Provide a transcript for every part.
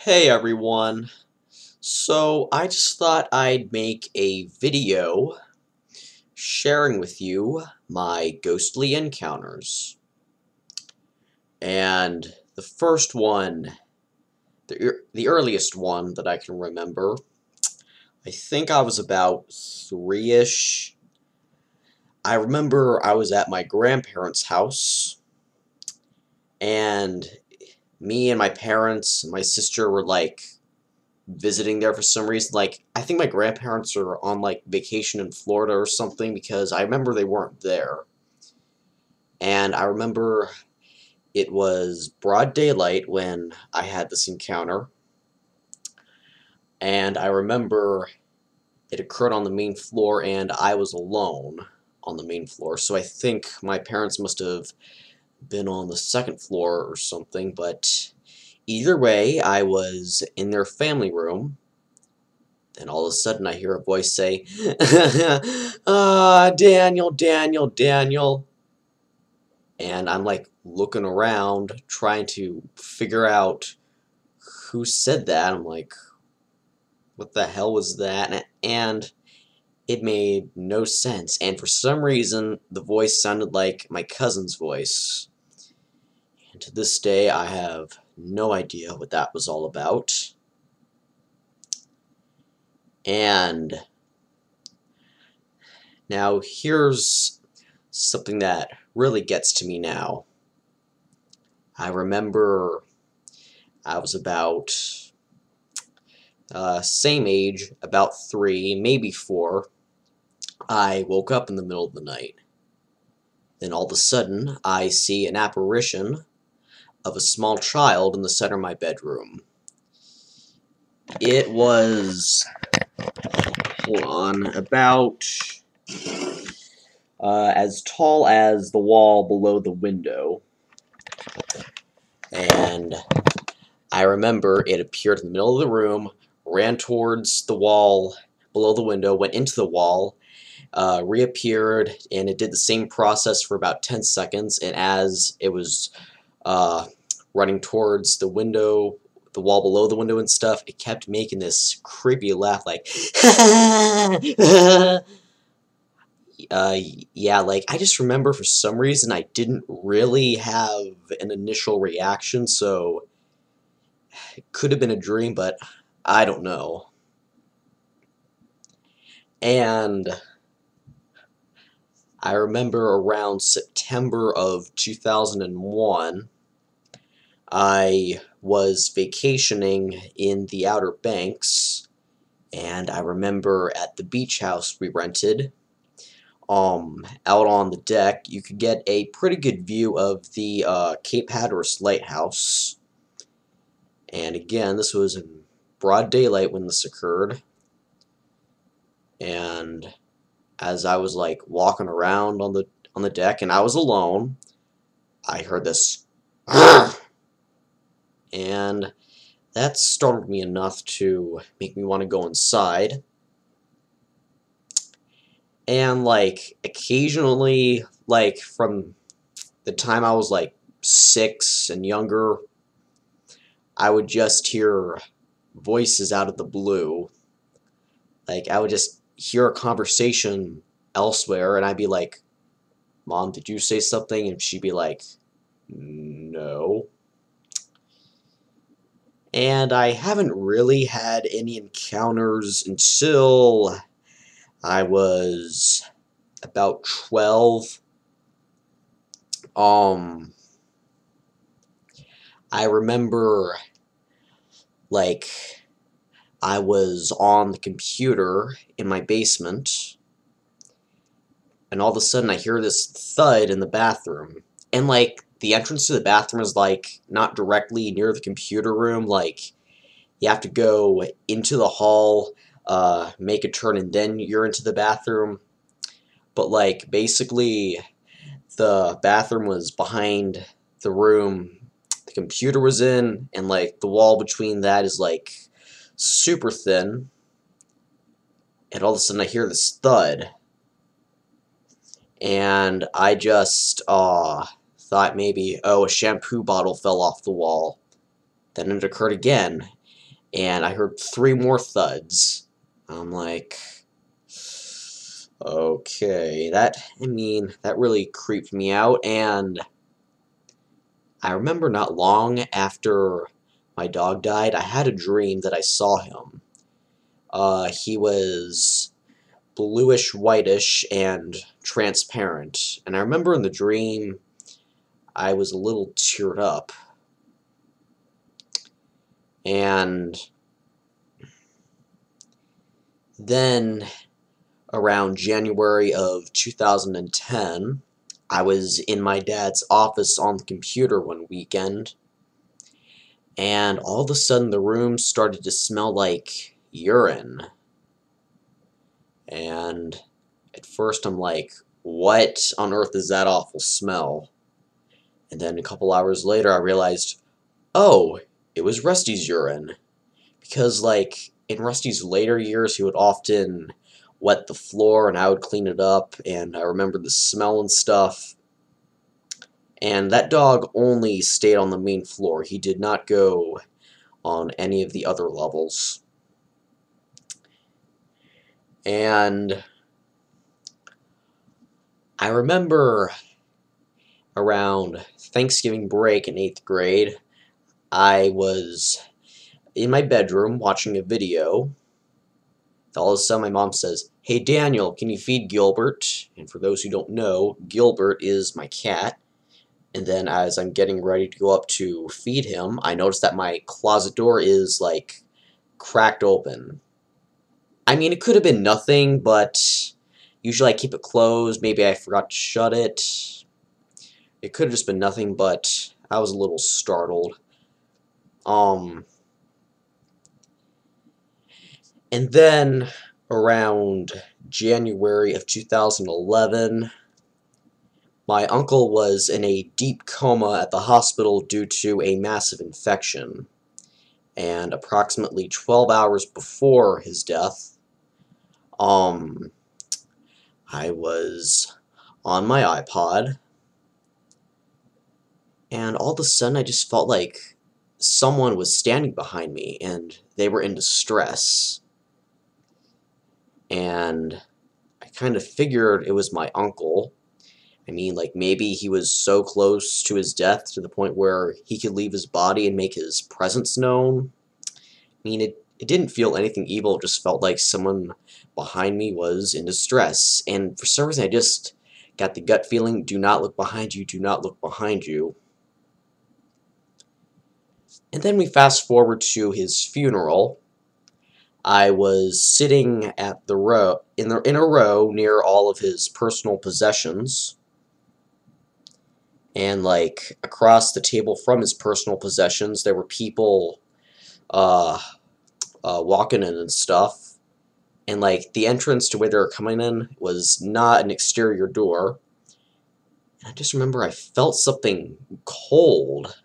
Hey everyone. So I just thought I'd make a video sharing with you my ghostly encounters. And the first one, the earliest one that I can remember, I think I was about 3-ish. I remember I was at my grandparents' house, and me and my parents and my sister were visiting there for some reason. I think my grandparents are on vacation in Florida or something, because I remember they weren't there. And I remember it was broad daylight when I had this encounter. And I remember it occurred on the main floor, and I was alone on the main floor. So I think my parents must have been on the second floor or something, but either way, I was in their family room. And all of a sudden I hear a voice say, Daniel, Daniel, Daniel. And I'm looking around, trying to figure out who said that. I'm like, what the hell was that? And it made no sense. And for some reason, the voice sounded like my cousin's voice. And to this day, I have no idea what that was all about. And now here's something that really gets to me now. I remember I was about same age, about 3, maybe 4. I woke up in the middle of the night. Then all of a sudden, I see an apparition of a small child in the center of my bedroom. It was, hold on, about as tall as the wall below the window. And I remember it appeared in the middle of the room, ran towards the wall below the window, went into the wall, reappeared, and it did the same process for about 10 seconds, and as it was running towards the window, the wall below the window and stuff, it kept making this creepy laugh yeah, I just remember for some reason I didn't really have an initial reaction, so it could have been a dream, but I don't know. And I remember around September of 2001, I was vacationing in the Outer Banks, and I remember at the beach house we rented, out on the deck, you could get a pretty good view of the Cape Hatteras Lighthouse. And again, this was in broad daylight when this occurred. And as I was walking around on the deck, and I was alone, I heard this, and that startled me enough to make me want to go inside. And occasionally, from the time I was 6 and younger, I would just hear voices out of the blue. I would just hear a conversation elsewhere, and I'd be like, "Mom, did you say something?" And she'd be like, "No." And I haven't really had any encounters until I was about 12. I remember I was on the computer in my basement, and all of a sudden I hear this thud in the bathroom. And the entrance to the bathroom is not directly near the computer room. You have to go into the hall, make a turn, and then you're into the bathroom. But basically the bathroom was behind the room the computer was in, and the wall between that is super thin. And all of a sudden I hear this thud, and I just thought maybe, oh, a shampoo bottle fell off the wall. Then it occurred again, and I heard 3 more thuds. I'm like, okay, that really creeped me out, and I remember not long after my dog died, I had a dream that I saw him. He was bluish, whitish, and transparent, and I remember in the dream, I was a little teared up, and then around January of 2010, I was in my dad's office on the computer one weekend, and all of a sudden the room started to smell like urine. And at first I'm like, what on earth is that awful smell? And then a couple hours later I realized, oh, it was Rusty's urine. Because, like, in Rusty's later years, he would often wet the floor and I would clean it up, and I remember the smell and stuff. And that dog only stayed on the main floor. He did not go on any of the other levels. And I remember around Thanksgiving break in 8th grade, I was in my bedroom watching a video. All of a sudden my mom says, "Hey Daniel, can you feed Gilbert?" And for those who don't know, Gilbert is my cat. And then as I'm getting ready to go up to feed him, I notice that my closet door is, like, cracked open. I mean, it could have been nothing, but usually I keep it closed. Maybe I forgot to shut it. It could have just been nothing, but I was a little startled. And then around January of 2011, my uncle was in a deep coma at the hospital due to a massive infection. And approximately 12 hours before his death, I was on my iPod, and all of a sudden I just felt like someone was standing behind me, and they were in distress. And I kind of figured it was my uncle. I mean, like, maybe he was so close to his death to the point where he could leave his body and make his presence known. I mean, it didn't feel anything evil, it just felt like someone behind me was in distress. And for some reason, I just got the gut feeling, do not look behind you, do not look behind you. And then we fast forward to his funeral. I was sitting at the row in a row near all of his personal possessions, and, like, across the table from his personal possessions, there were people walking in and stuff. And, like, the entrance to where they were coming in was not an exterior door. And I just remember I felt something cold.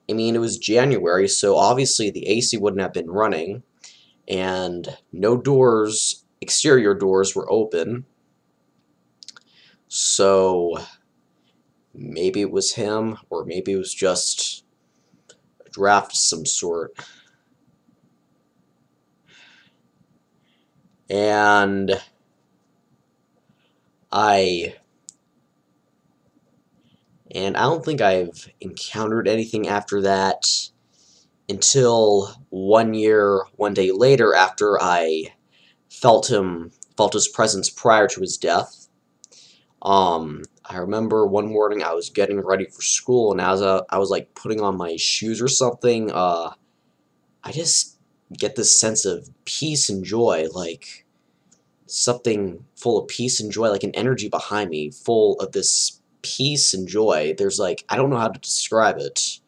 I mean, it was January, so obviously the AC wouldn't have been running, and no doors, exterior doors, were open. So maybe it was him, or maybe it was just a draft of some sort. And I don't think I've encountered anything after that until one day later, after I felt his presence prior to his death. I remember one morning I was getting ready for school, and as I was, like, putting on my shoes or something, I just get this sense of peace and joy, like something full of peace and joy, like an energy behind me full of this peace and joy. There's, like, I don't know how to describe it,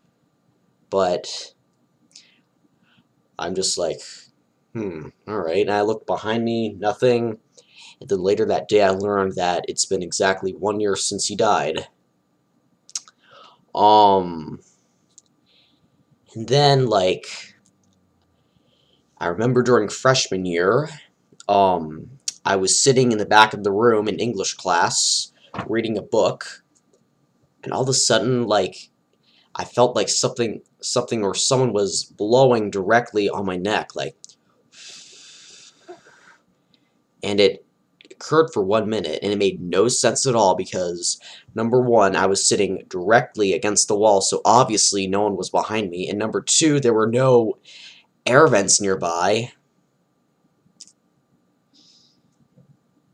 but I'm just like, alright. And I look behind me, nothing. And then later that day I learned that it's been exactly 1 year since he died. And then, like, I remember during freshman year, I was sitting in the back of the room in English class, reading a book, and all of a sudden, like, I felt like something something or someone was blowing directly on my neck, like, and it occurred for 1 minute, and it made no sense at all because, number one, I was sitting directly against the wall, so obviously no one was behind me, and number two, there were no air vents nearby.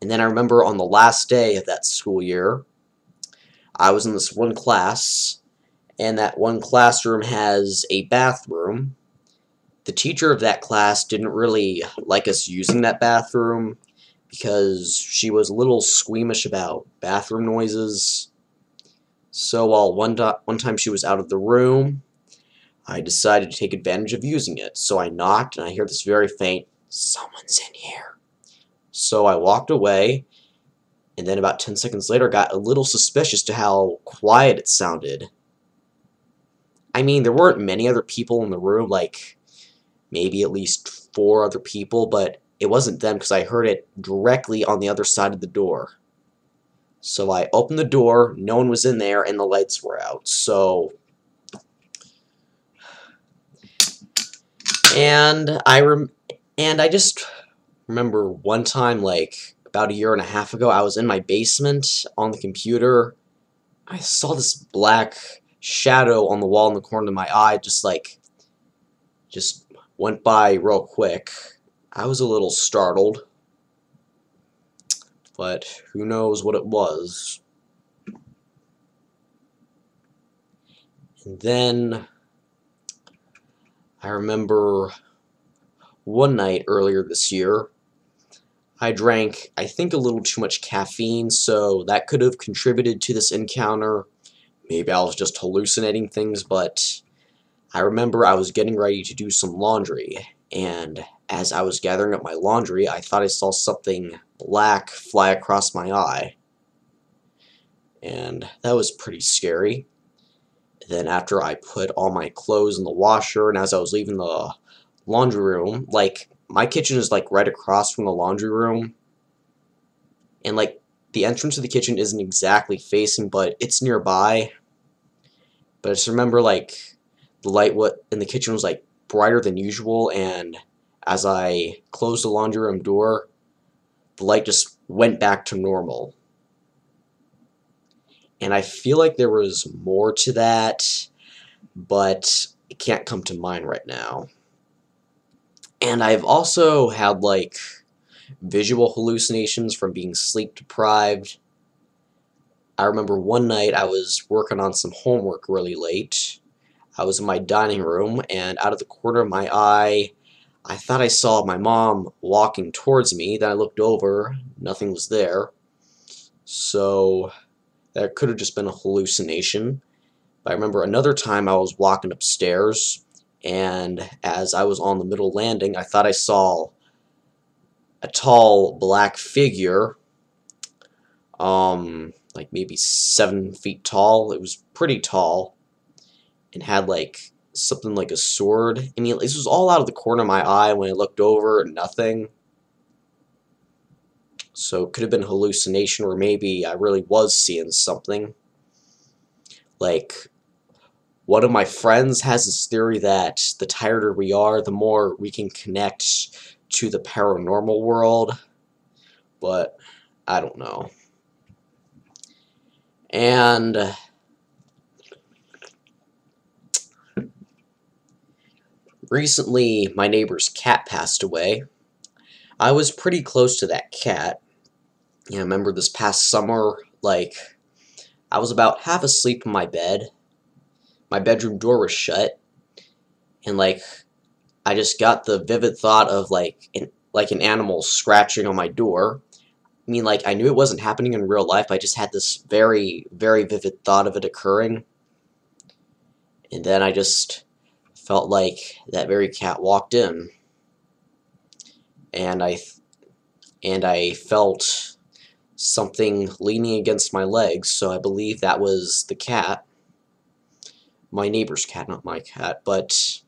And then I remember on the last day of that school year, I was in this one class, and that one classroom has a bathroom. The teacher of that class didn't really like us using that bathroom because she was a little squeamish about bathroom noises. So while one time she was out of the room, I decided to take advantage of using it. So I knocked, and I hear this very faint, "Someone's in here." So I walked away, and then about 10 seconds later got a little suspicious to how quiet it sounded. I mean, there weren't many other people in the room, like maybe at least 4 other people, but it wasn't them because I heard it directly on the other side of the door. So I opened the door, no one was in there, and the lights were out. So, and I just remember one time, like about a year and a half ago, I was in my basement on the computer. I saw this black shadow on the wall in the corner of my eye, just went by real quick. I was a little startled, but who knows what it was. And then I remember one night earlier this year, I drank, I think, a little too much caffeine, so that could have contributed to this encounter. Maybe I was just hallucinating things, but I remember I was getting ready to do some laundry, and as I was gathering up my laundry, I thought I saw something black fly across my eye. And that was pretty scary. Then after I put all my clothes in the washer, and as I was leaving the laundry room, like, my kitchen is like right across from the laundry room, and like the entrance to the kitchen isn't exactly facing, but it's nearby. But I just remember, like, the light in the kitchen was like brighter than usual, and as I closed the laundry room door, the light just went back to normal. And I feel like there was more to that, but it can't come to mind right now. And I've also had, like, visual hallucinations from being sleep deprived. I remember one night I was working on some homework really late. I was in my dining room, and out of the corner of my eye, I thought I saw my mom walking towards me. Then I looked over, nothing was there. So that could have just been a hallucination. But I remember another time I was walking upstairs, and as I was on the middle landing, I thought I saw a tall black figure, like maybe 7 feet tall. It was pretty tall, and had like something like a sword. I mean, this was all out of the corner of my eye. When I looked over, nothing. So it could have been hallucination, or maybe I really was seeing something. Like, one of my friends has this theory that the tireder we are, the more we can connect to the paranormal world, but I don't know. And recently, my neighbor's cat passed away. I was pretty close to that cat. I remember this past summer, like, I was about half asleep in my bed. My bedroom door was shut, and like, I just got the vivid thought of like an animal scratching on my door. I mean, like, I knew it wasn't happening in real life. I just had this very, very vivid thought of it occurring. And then I just felt like that very cat walked in. And I felt something leaning against my legs, so I believe that was the cat. My neighbor's cat, not my cat, but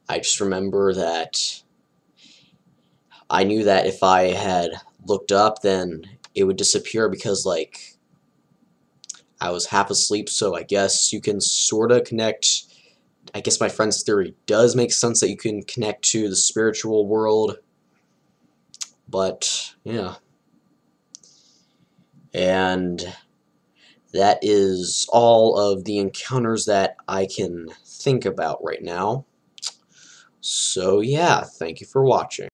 I just remember that I knew that if I had looked up, then it would disappear because, like, I was half asleep, so I guess you can sort of connect I guess my friend's theory does make sense that you can connect to the spiritual world. But, yeah. And that is all of the encounters that I can think about right now. So, yeah, thank you for watching.